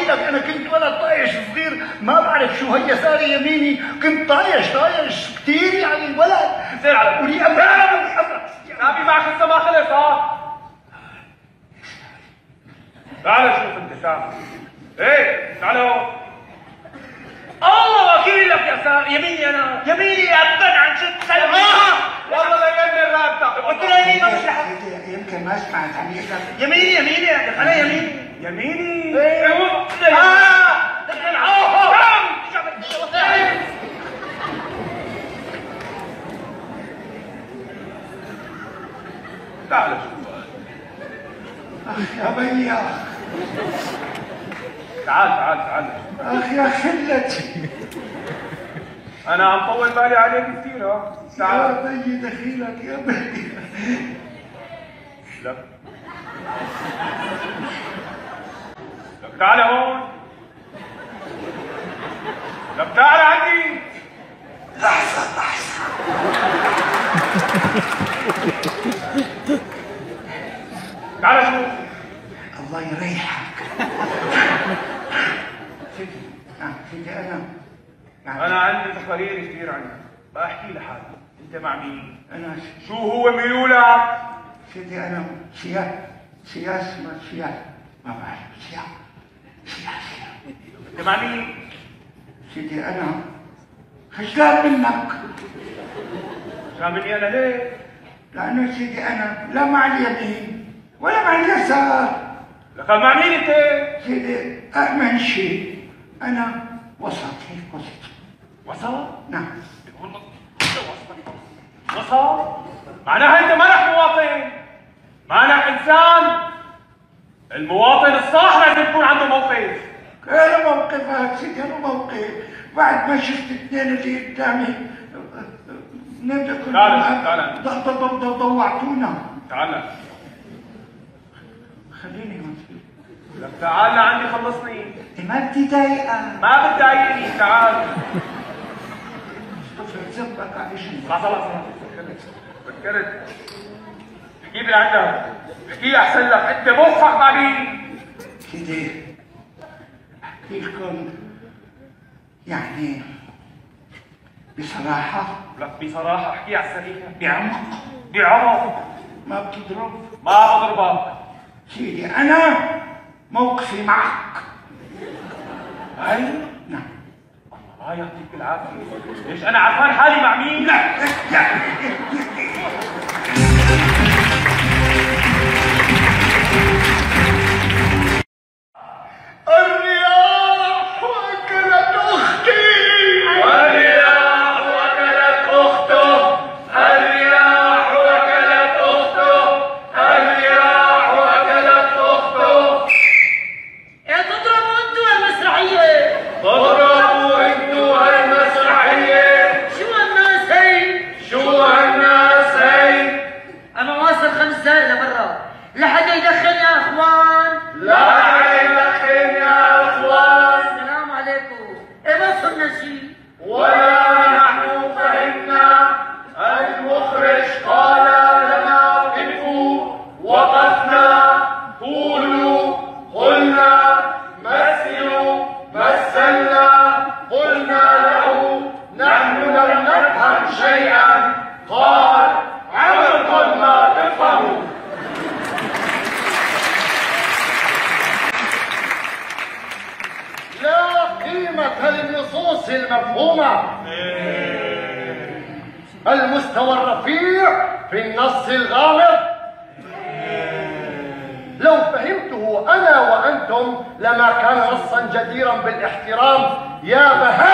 لك انا كنت ولد طايش صغير ما بعرف شو هي يساري يميني، كنت طايش كثير يعني ولد. زين على ولي امرك ابي معك لسه ما خلص ها؟ تعال شوف انت تعال. ايه تعال هون. الله وكيلك يا سار يميني انا يميني ابدا عن شد سلمي. والله لا يمني الرابطه. قلت له يميني ما بشرح. يمكن ما سمعت عني. يميني انا يميني. يميني. دخل عوه. تعال شوف. اخ يا بي تعال اخ يا خلتي. انا عم طول بالي عليك كثير ها. يا تعال. بي دخيلك يا بي. لك تعال هون. لك تعال عندي. لحظة تعال شوف. الله يريحك. سيدي انا عندي تقارير كثير عنك، بحكي لحالي. انت مع مين؟ انا شو هو ميولك؟ سيدي انا سياسي ما بعرف سياسي. انت مع مين؟ سيدي انا خجلان منك. شو مني انا ليه؟ لانه سيدي انا لا مع اليمين ولا مع اليسار. لك مع مين انت؟ سيدي أأمن شيء أنا وسط هيك وسط؟ نعم. وسط؟ معناها انت مالك مواطن، مالك انسان. المواطن الصح لازم يكون عنده موقف. أنا موقفك سيدي، أنا موقف بعد ما شفت الاثنين اللي قدامي. تعال ضوعتونا. تعال خليني مسؤول. لك تعال لعندي خلصني. ما بدي ضايقك. ما بتضايقني. تعال. زبك على شيء. خلاص فكرت. احكي لي عندك. احكي احسن لك. انت موفق مع مين؟ سيدي احكي لكم يعني بصراحة. لك بصراحة احكي على السريع. بعمق. ما بتضرب. ما بضربك. سيدي أنا موقفي معك. هاي؟ نعم. الله يعطيك العافية. ليش أنا عارفان حالي مع مين؟ لا. الرياح وأكلت أختي. والرياح وأكلت أخته. الرياح وأكلت أخته. الرياح وأكلت أخته. يا تضربوا انتوا هالمسرحية. تضربوا انتوا هالمسرحية. شو هالناس هي؟ شو هالناس هي؟ انا واصل 5 دقايق لبرا، لحدا يدخن يا اخوان. لا يدخن يا اخوان. السلام عليكم. ايه ما فهمنا شيء. ولا نحن فهمنا. المخرج قال لنا قفوا، وقفنا. قولوا، قلنا. مثلوا، مثلنا. قلنا له نحن لم نفهم شيئا. قال عملكم ما تفهموا. لا قيمة للنصوص المفهومة. المستوى الرفيع في النص الغامض. لو فهمته أنا وأنتم لما كان نصا جديرا بالاحترام. يا بهاء